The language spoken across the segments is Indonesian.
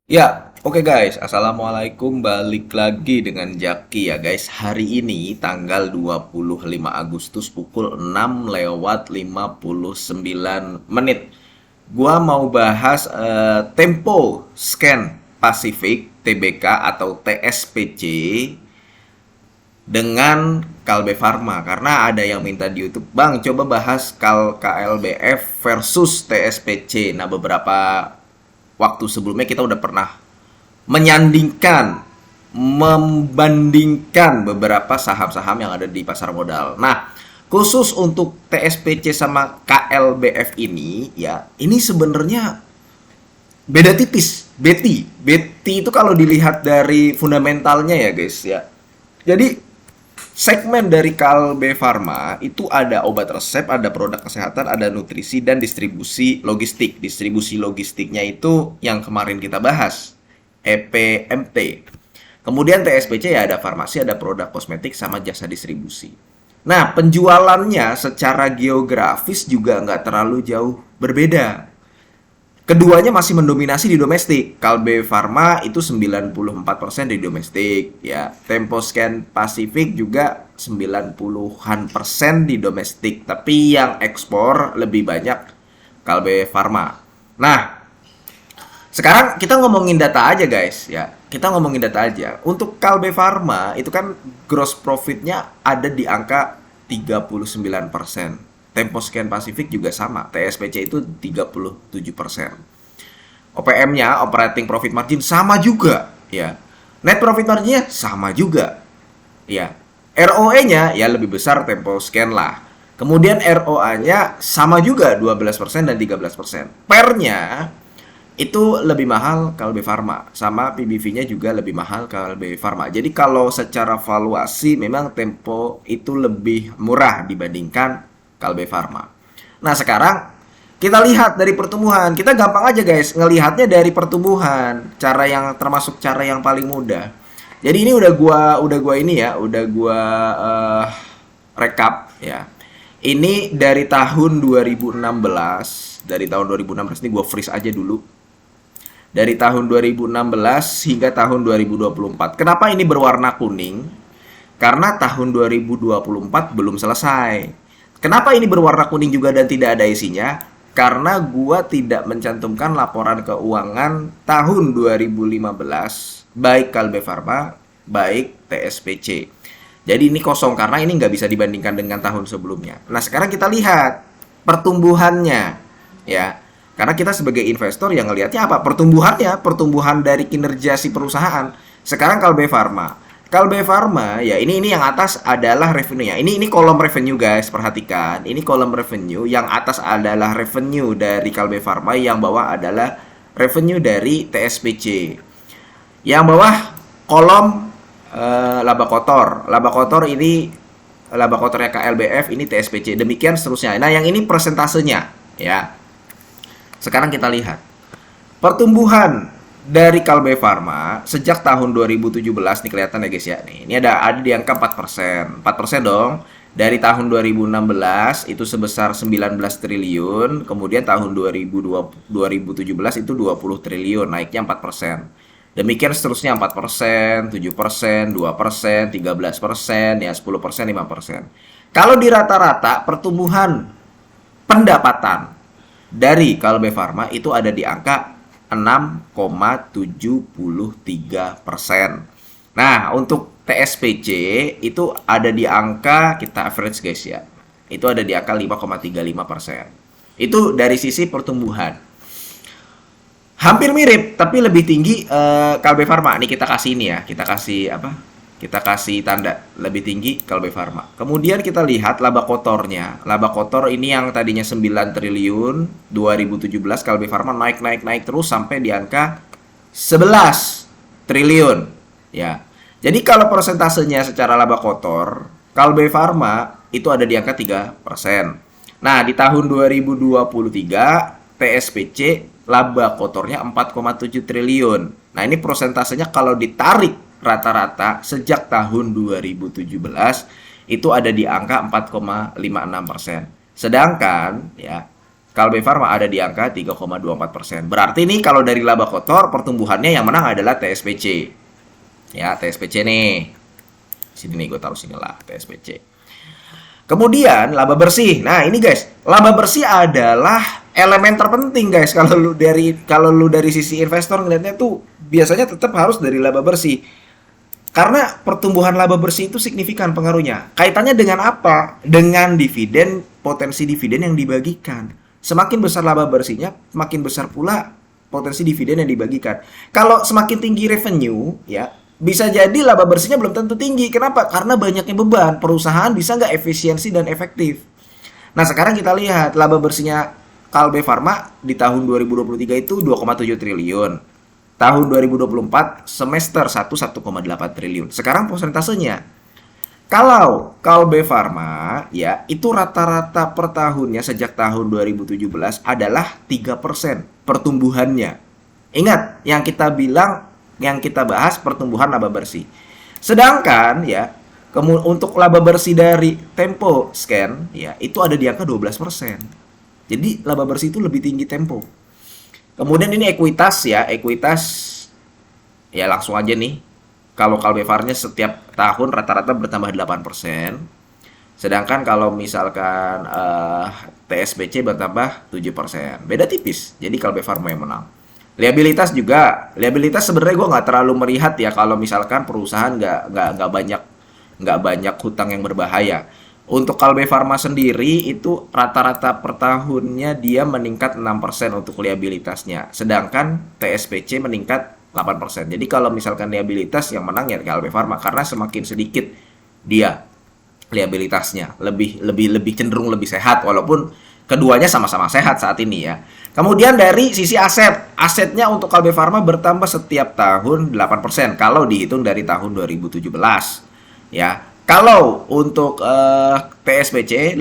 Ya, oke guys. Assalamualaikum. Balik lagi dengan Jaki ya guys. Hari ini tanggal 25 Agustus pukul 6:59. Gua mau bahas Tempo Scan Pacific TBK atau TSPC dengan Kalbe Farma karena ada yang minta di YouTube, "Bang, coba bahas KLBF versus TSPC." Nah, beberapa waktu sebelumnya kita udah pernah menyandingkan, membandingkan beberapa saham-saham yang ada di pasar modal. Nah, khusus untuk TSPC sama KLBF ini, ya, ini sebenarnya beda tipis. Beti itu kalau dilihat dari fundamentalnya ya guys ya. Jadi segmen dari Kalbe Farma itu ada obat resep, ada produk kesehatan, ada nutrisi dan distribusi logistik. Distribusi logistiknya itu yang kemarin kita bahas, EPMT. Kemudian TSPC ya ada farmasi, ada produk kosmetik sama jasa distribusi. Nah, penjualannya secara geografis juga nggak terlalu jauh berbeda. Keduanya masih mendominasi di domestik. Kalbe Farma itu 94% di domestik, ya. Temposcan Pacific juga 90-an persen di domestik, tapi yang ekspor lebih banyak Kalbe Farma. Nah, sekarang kita ngomongin data aja guys, ya. Kita ngomongin data aja. Untuk Kalbe Farma itu kan gross profitnya ada di angka 39%. Temposcan Pacific juga sama, TSPC itu 37%. OPM-nya, operating profit margin sama juga, ya. Net profit margin-nya sama juga, ya. ROE-nya ya lebih besar Temposcan lah. Kemudian ROA-nya sama juga 12% dan 13%. PER-nya itu lebih mahal Kalbe Farma, sama PBV-nya juga lebih mahal Kalbe Farma. Jadi kalau secara valuasi memang Tempo itu lebih murah dibandingkan Kalbe Farma. Nah, sekarang kita lihat dari pertumbuhan. Kita gampang aja guys, ngelihatnya dari pertumbuhan. Cara yang termasuk cara yang paling mudah. Jadi ini udah gua ini ya, udah gua rekap ya. Ini dari tahun 2016, dari tahun 2016 ini gua freeze aja dulu. Dari tahun 2016 hingga tahun 2024. Kenapa ini berwarna kuning? Karena tahun 2024 belum selesai. Kenapa ini berwarna kuning juga dan tidak ada isinya? Karena gua tidak mencantumkan laporan keuangan tahun 2015 baik Kalbe Farma, baik TSPC. Jadi ini kosong karena ini nggak bisa dibandingkan dengan tahun sebelumnya. Nah, sekarang kita lihat pertumbuhannya ya. Karena kita sebagai investor yang ngelihatnya apa? Pertumbuhannya, pertumbuhan dari kinerja si perusahaan. Sekarang Kalbe Farma. Kalbe Farma ya ini yang atas adalah revenue-nya. Ini kolom revenue guys, perhatikan. Ini kolom revenue, yang atas adalah revenue dari Kalbe Farma, yang bawah adalah revenue dari TSPC. Yang bawah kolom laba kotor. Laba kotor ini laba kotornya KLBF, ini TSPC. Demikian seterusnya. Nah, yang ini persentasenya ya. Sekarang kita lihat pertumbuhan dari Kalbe Farma sejak tahun 2017 nih, kelihatan ya guys ya. Nih, ini ada di angka 4%. 4% dong. Dari tahun 2016 itu sebesar 19 triliun, kemudian tahun 2017 itu 20 triliun, naiknya 4%. Demikian seterusnya 4%, 7%, 2%, 13%, ya 10%, 5%. Kalau di rata-rata pertumbuhan pendapatan dari Kalbe Farma itu ada di angka 6,73%. Nah, untuk TSPC itu ada di angka, kita average guys ya, itu ada di angka 5,35%. Itu dari sisi pertumbuhan. Hampir mirip, tapi lebih tinggi Kalbe Farma. Ini kita kasih ini ya, kita kasih apa? Kita kasih tanda lebih tinggi Kalbe Farma. Kemudian kita lihat laba kotornya. Laba kotor ini yang tadinya 9 triliun 2017, Kalbe Farma naik terus sampai di angka 11 triliun. Ya. Jadi kalau persentasenya secara laba kotor, Kalbe Farma itu ada di angka 3%. Nah, di tahun 2023 TSPC laba kotornya 4,7 triliun. Nah, ini persentasenya kalau ditarik rata-rata sejak tahun 2017 itu ada di angka 4,56%. Sedangkan ya Kalbe Farma ada di angka 3,24%. Berarti nih kalau dari laba kotor, pertumbuhannya yang menang adalah TSPC. Ya, TSPC nih. Sini nih, gue taruh sini lah, TSPC. Kemudian laba bersih. Nah, ini guys, laba bersih adalah elemen terpenting guys kalau lu dari sisi investor ngeliatnya tuh biasanya tetap harus dari laba bersih. Karena pertumbuhan laba bersih itu signifikan pengaruhnya. Kaitannya dengan apa? Dengan dividen, potensi dividen yang dibagikan. Semakin besar laba bersihnya, makin besar pula potensi dividen yang dibagikan. Kalau semakin tinggi revenue, ya bisa jadi laba bersihnya belum tentu tinggi. Kenapa? Karena banyaknya beban. Perusahaan bisa nggak efisiensi dan efektif. Nah, sekarang kita lihat laba bersihnya Kalbe Farma di tahun 2023 itu 2,7 triliun. Tahun 2024 semester 1,8 triliun. Sekarang persentasenya. Kalau Kalbe Farma ya itu rata-rata per tahunnya sejak tahun 2017 adalah 3% pertumbuhannya. Ingat yang kita bahas pertumbuhan laba bersih. Sedangkan ya untuk laba bersih dari Tempo Scan ya itu ada di angka 12%. Jadi laba bersih itu lebih tinggi Tempo. Kemudian ini ekuitas ya, ekuitas ya langsung aja nih. Kalau Kalbe Farma setiap tahun rata-rata bertambah 8%. Sedangkan kalau misalkan TSPC bertambah 7%. Beda tipis. Jadi Kalbe Farma yang menang. Liabilitas juga. Liabilitas sebenarnya gue nggak terlalu melihat ya kalau misalkan perusahaan nggak banyak hutang yang berbahaya. Untuk Kalbe Farma sendiri itu rata-rata per tahunnya dia meningkat 6% untuk liabilitasnya. Sedangkan TSPC meningkat 8%. Jadi kalau misalkan liabilitas yang menang ya Kalbe Farma karena semakin sedikit dia liabilitasnya, lebih cenderung lebih sehat walaupun keduanya sama-sama sehat saat ini ya. Kemudian dari sisi asetnya untuk Kalbe Farma bertambah setiap tahun 8% kalau dihitung dari tahun 2017 ya. Kalau untuk TSPC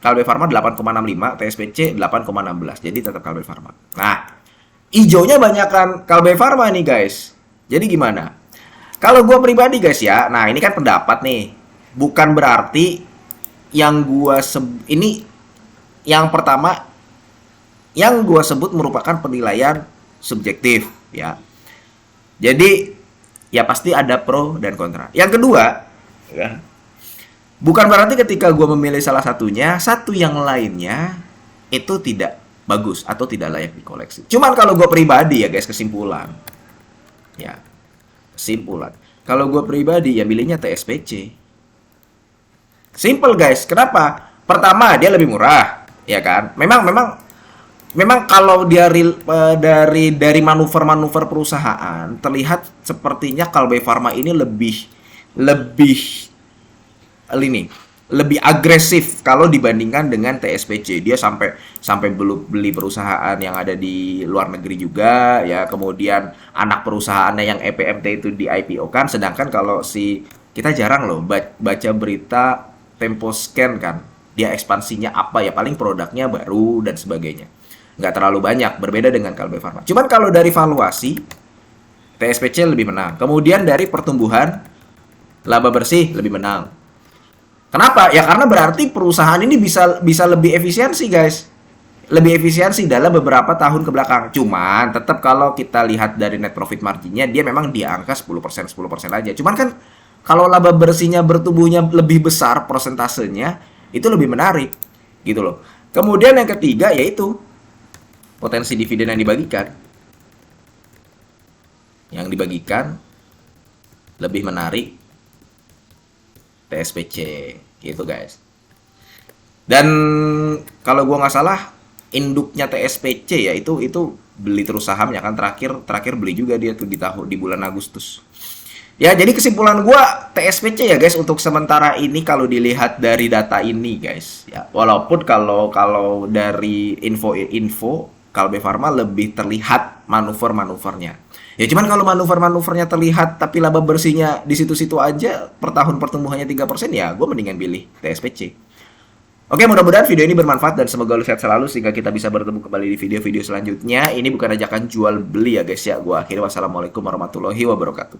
Kalbe Farma 8,65, TSPC 8,16. Jadi tetap Kalbe Farma. Nah, hijaunya banyakkan Kalbe Farma nih guys. Jadi gimana? Kalau gue pribadi guys ya, nah ini kan pendapat nih. Bukan berarti yang ini yang pertama yang gue sebut merupakan penilaian subjektif ya. Jadi ya pasti ada pro dan kontra. Yang kedua ya, bukan berarti ketika gue memilih salah satunya, satu yang lainnya itu tidak bagus atau tidak layak dikoleksi. Cuman kalau gue pribadi ya guys, kesimpulan. Kalau gue pribadi ya milihnya TSPC. Simple guys. Kenapa? Pertama dia lebih murah, ya kan? Memang kalau dari manuver-manuver perusahaan terlihat sepertinya Kalbe Farma ini lebih agresif kalau dibandingkan dengan TSPC. Dia sampai beli perusahaan yang ada di luar negeri juga ya, kemudian anak perusahaannya yang EPMT itu di IPO kan. Sedangkan kalau kita jarang loh baca berita Tempo Scan kan, dia ekspansinya apa ya, paling produknya baru dan sebagainya, nggak terlalu banyak, berbeda dengan Kalbe Farma. Cuman kalau dari valuasi TSPC lebih menang. Kemudian dari pertumbuhan laba bersih lebih menang. Kenapa? Ya karena berarti perusahaan ini bisa lebih efisiensi, guys. Lebih efisiensi dalam beberapa tahun ke belakang. Cuman tetap kalau kita lihat dari net profit marginnya dia memang di angka 10% aja. Cuman kan kalau laba bersihnya bertumbuhnya lebih besar persentasenya, itu lebih menarik gitu loh. Kemudian yang ketiga yaitu potensi dividen yang dibagikan. Yang dibagikan lebih menarik TSPC gitu guys. Dan kalau gua nggak salah induknya TSPC ya itu beli terus sahamnya kan, terakhir beli juga dia tuh di bulan Agustus. Ya jadi kesimpulan gua TSPC ya guys untuk sementara ini kalau dilihat dari data ini guys ya. Walaupun kalau dari info Kalbe Farma lebih terlihat manuvernya. Ya cuman kalau manuvernya terlihat tapi laba bersihnya di situ-situ aja, per tahun pertumbuhannya 3%, ya gue mendingan pilih TSPC. Oke, mudah-mudahan video ini bermanfaat dan semoga lu sehat selalu sehingga kita bisa bertemu kembali di video-video selanjutnya. Ini bukan ajakan jual beli ya guys ya. Gue akhiri, wassalamualaikum warahmatullahi wabarakatuh.